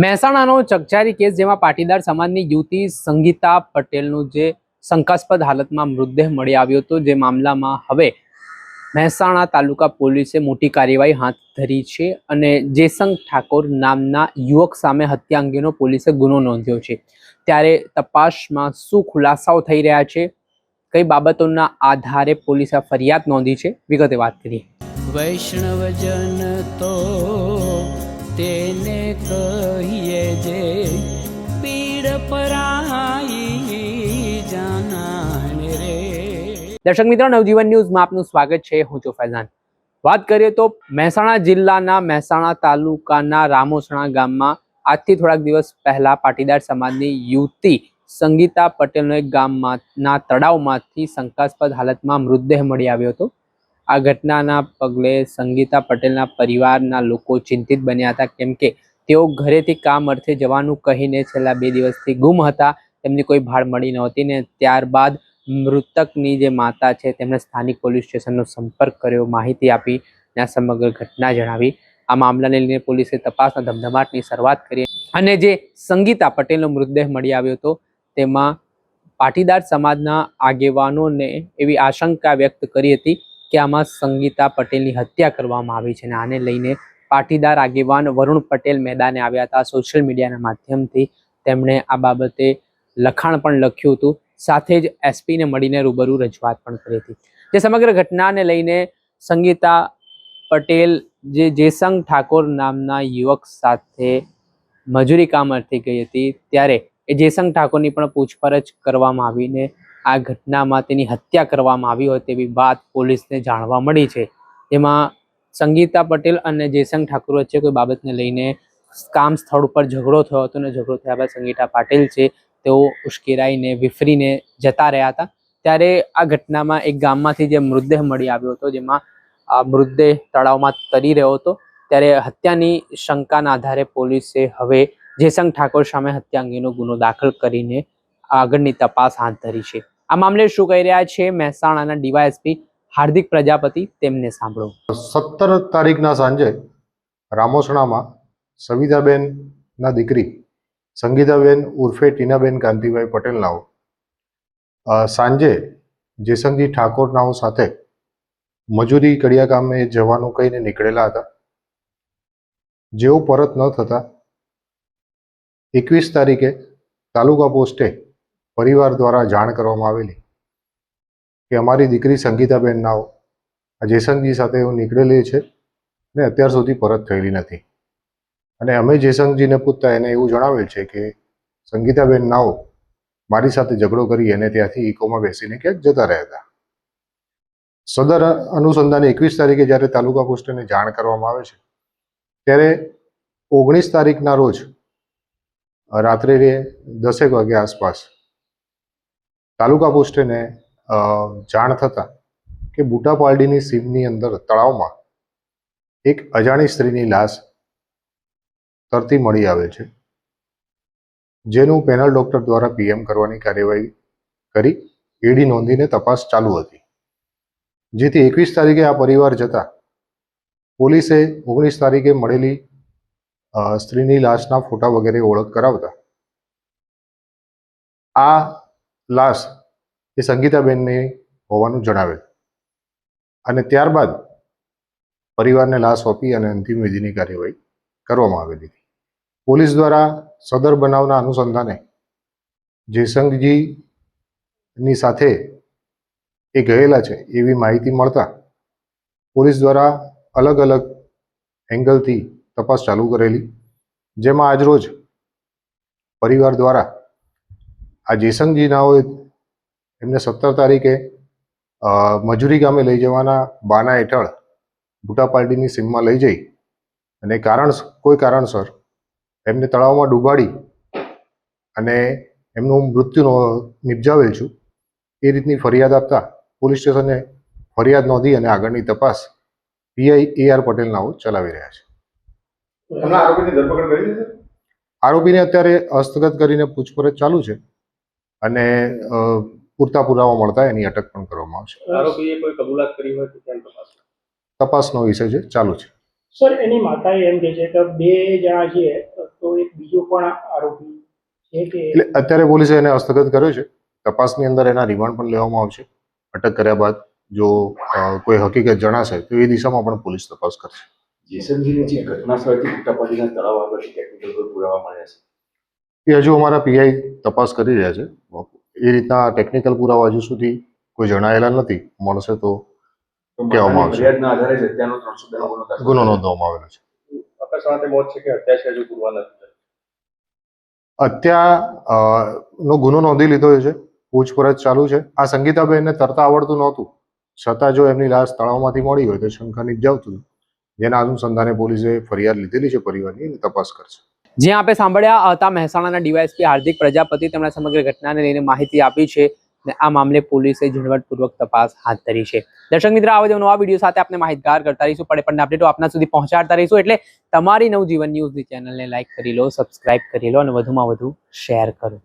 મહેસાણાનો ચકચારી case જેમાં પાટીદાર સમાજની યુવતી સંગીતા પટેલનું જે શંકાસ્પદ હાલતમાં મૃતદેહ મળી આવ્યો હતો, જે મામલામાં હવે મહેસાણા તાલુકા પોલીસે મોટી કાર્યવાહી હાથ ધરી છે અને જેસંગ ઠાકોર નામના યુવક સામે હત્યા અંગેનો પોલીસે ગુનો નોંધ્યો છે। ત્યારે તપાસમાં શું ખુલાસાઓ થઈ રહ્યા છે, કઈ બાબતોના આધારે પોલીસે ફરિયાદ નોંધી છે, વિગતે વાત કરીએ। વૈષ્ણવજન તો તેને કહીએ જે પીડ પરાઈ જાનાને રે। દર્શક મિત્રો, નવજીવન ન્યૂઝમાં આપનું સ્વાગત છે। હું છું ફૈઝાન। વાત કરીએ તો મહેસાણા જિલ્લાના મહેસાણા તાલુકાના રામોસણા ગામમાં આજથી થોડાક દિવસ પહેલા પાટીદાર સમાજની યુવતી સંગીતા પટેલનો એક ગામના તળાવમાંથી શંકાસ્પદ હાલતમાં મૃતદેહ મળી આવ્યો હતો। આ ઘટનાના પગલે સંગીતા પટેલના પરિવારના લોકો ચિંતિત બન્યા હતા, કેમ કે તેઓ ઘરેથી કામ અર્થે જવાનું કહીને છેલ્લા 2 દિવસથી ગુમ હતા। તેમની કોઈ ભાળ મળી નહોતી ને ત્યારબાદ મૃતકની જે માતા છે તેમણે સ્થાનિક પોલીસ સ્ટેશનનો સંપર્ક કર્યો, માહિતી આપી અને આ સમગ્ર ઘટના જણાવી। આ મામલાને લઈને પોલીસે તપાસના ધમધમાટની શરૂઆત કરી અને જે સંગીતા પટેલનો મૃતદેહ મળી આવ્યો હતો તેમાં પાટીદાર સમાજના આગેવાનોને એવી આશંકા વ્યક્ત કરી હતી કે આમાં સંગીતા પટેલની હત્યા કરવામાં આવી છે અને આને લઈને પાટીદાર આગેવાન વરુણ પટેલ મેદાને આવ્યા હતા। સોશિયલ મીડિયાના માધ્યમથી તેમણે આ બાબતે લખાણ પણ લખ્યું હતું, સાથે જ એસપીને મળીને રૂબરૂ રજૂઆત પણ કરી હતી। જે સમગ્ર ઘટનાને લઈને સંગીતા પટેલ જે જેસંગ ઠાકોર નામના યુવક સાથે મજૂરી કામ અર્થે ગઈ હતી, ત્યારે એ જેસંગ ઠાકોરની પણ પૂછપરછ કરવામાં આવીને આ ઘટનામાં તેની હત્યા કરવામાં આવી હોય તેવી વાત પોલીસને જાણવા મળી છે। જેમાં સંગીતા પટેલ અને જેસંગ ઠાકોર વચ્ચે કોઈ બાબતને લઈને કામ સ્થળ ઉપર ઝઘડો થયો હતો અને ઝઘડો થયા બાદ સંગીતા પાટીલ છે તેઓ ઉશ્કેરાઈને વિફરીને જતા રહ્યા હતા। ત્યારે આ ઘટનામાં એક ગામમાંથી જે મૃતદેહ મળી આવ્યો હતો, જેમાં આ મૃતદેહ તળાવમાં તરી રહ્યો હતો, ત્યારે હત્યાની શંકાના આધારે પોલીસે હવે જેસંગ ઠાકોર સામે હત્યા અંગેનો ગુનો દાખલ કરીને આગળની તપાસ હાથ ધરી છે। આ મામલે શું કહી રહ્યા છે મહેસાણાના ડીવાયએસપી હાર્દિક પ્રજાપતિ, તેમને સાંભળો। 17 તારીખના સાંજે રામોસણામાં સવિતાબેનના દીકરી સંગીતાબેન ઉર્ફે ટીનાબેન કાંતિભાઈ પટેલનાઓ સાંજે જેસંગજી ઠાકોરનાઓ સાથે મજૂરી કડિયા કામે જવાનું કહીને નીકળેલા હતા। જેઓ પરત ન થતા 21 તારીખે તાલુકા પોસ્ટે પરિવાર દ્વારા જાણ કરવામાં આવેલી કે અમારી દીકરી સંગીતાબેન નાઓ જેસંગજી સાથે નીકળેલી છે ને અત્યાર સુધી પરત થયેલી નથી। અને અમે જેસંગજીને પૂછતા એને એવું જણાવેલ છે કે સંગીતાબેન નાઓ મારી સાથે ઝઘડો કરી અને ત્યાંથી ઇકોમાં બેસીને ક્યાંક જતા રહ્યા હતા। સદર અનુસંધાને 21 તારીખે જ્યારે તાલુકા પોસ્ટને જાણ કરવામાં આવે છે ત્યારે 19 તારીખના રોજ રાત્રે 10 વાગ્યા આસપાસ તાલુકા પોસ્ટને જાણ થતાં કે બુટાપાલડીની સીમની અંદર તળાવમાં એક અજાણી સ્ત્રીની લાશ તરતી મળી આવે છે, જેનું પેનલ ડોક્ટર દ્વારા પીએમ કરવાની કાર્યવાહી કરી એડી નોંધીને તપાસ ચાલુ હતી। જેથી 21 તારીખે આ પરિવાર જતા પોલીસે 19 તારીખે મળેલી સ્ત્રીની લાશના ફોટા વગેરે ઓળખ કરાવતા આ લાશ એ સંગીતાબેનની હોવાનું જણાવેલ અને ત્યારબાદ પરિવારને લાશ સોંપી અને અંતિમ વિધિની કાર્યવાહી કરવામાં આવેલી હતી। પોલીસ દ્વારા સદર બનાવના અનુસંધાને જેસંગજીની સાથે એ ગયેલા છે એવી માહિતી મળતા પોલીસ દ્વારા અલગ અલગ એંગલથી તપાસ ચાલુ કરેલી, જેમાં આજરોજ પરિવાર દ્વારા આ જેસંગજીનાઓ એમને 17 તારીખે મજૂરી કામે લઈ જવાના બહાના હેઠળ બુટાપાલડીની સીમમાં લઈ જઈ અને કોઈ કારણસર એમને તળાવમાં ડૂબાડી અને એમનું મૃત્યુ નિપજાવેલ છું એ રીતની ફરિયાદ આપતા પોલીસ સ્ટેશને ફરિયાદ નોંધી અને આગળની તપાસ પીઆઈ AR પટેલ નાઓ ચલાવી રહ્યા છે। આરોપીને અત્યારે હસ્તગત કરીને પૂછપરછ ચાલુ છે અને પૂરતા પુરાવા મળતા એની અટક પણ કરવામાં આવશે। આરોપીએ કોઈ કબૂલાત કરી હોય તો ત્યાં તપાસનો વિષય છે, ચાલુ છે। સર, એની માતાએ એમ કહે છે કે 2 જણા છે તો એક બીજો પણ આરોપી છે કે એટલે અત્યારે પોલીસે એને હસ્તગત કર્યો છે. તપાસની અંદર એના રિમાન્ડ પણ લેવામાં આવશે. અટક કર્યા બાદ જો કોઈ હકીકત જણાશે તો એ દિશામાં પણ પોલીસ તપાસ કરશે. જેસંગીની જે ઘટના સ્થળથી મોટાપાટીના તળાવ આગળથી ટેકનિકલ કોઈ પુરાવા મળ્યા છે? એ હજુ અમારા પીઆઈ તપાસ કરી રહ્યા છે. એ રીતના ટેકનિકલ પુરાવા હજુ સુધી કોઈ જણાયેલા નથી. મળશે તો કહેવામાં આવશે. ફરિયાદના આધારે જ હત્યાનો 302 ગુનો નોંધવામાં આવેલો છે. અકસ્માતે મોત છે કે હત્યા છે હજુ પૂરવા નથી. હત્યા નો ગુનો નોંધી લીધો છે. પૂછપરછ ચાલુ છે. આ સંગીતાબેનને તરતા આવડતું નહોતું, છતાં જો એમની લાશ તળાવમાંથી મળી હોય તો શંકા નિપજાવતું. જેના અનુસંધાને પોલીસે ફરિયાદ લીધેલી છે પરિવારની, એની તપાસ કરશે. જ્યાં આપણે સાંભળ્યા હતા મહેસાણાના ડીવાયએસપી હાર્દિક પ્રજાપતિ, તેમણે સમગ્ર ઘટનાને લઈને માહિતી આપી છે અને આ મામલે પોલીસે ઝીણવટપૂર્વક તપાસ હાથ ધરી છે. દર્શક મિત્ર, આવા જ નવા વિડીયો સાથે આપણે માહિતગાર કરતા રહીશું, પડે અપડેટો આપના સુધી પહોંચાડતા રહીશું. એટલે તમારી નવજીવન ન્યૂઝની ચેનલને લાઈક કરી લો, સબસ્ક્રાઇબ કરી લો અને વધુમાં વધુ શેર કરો.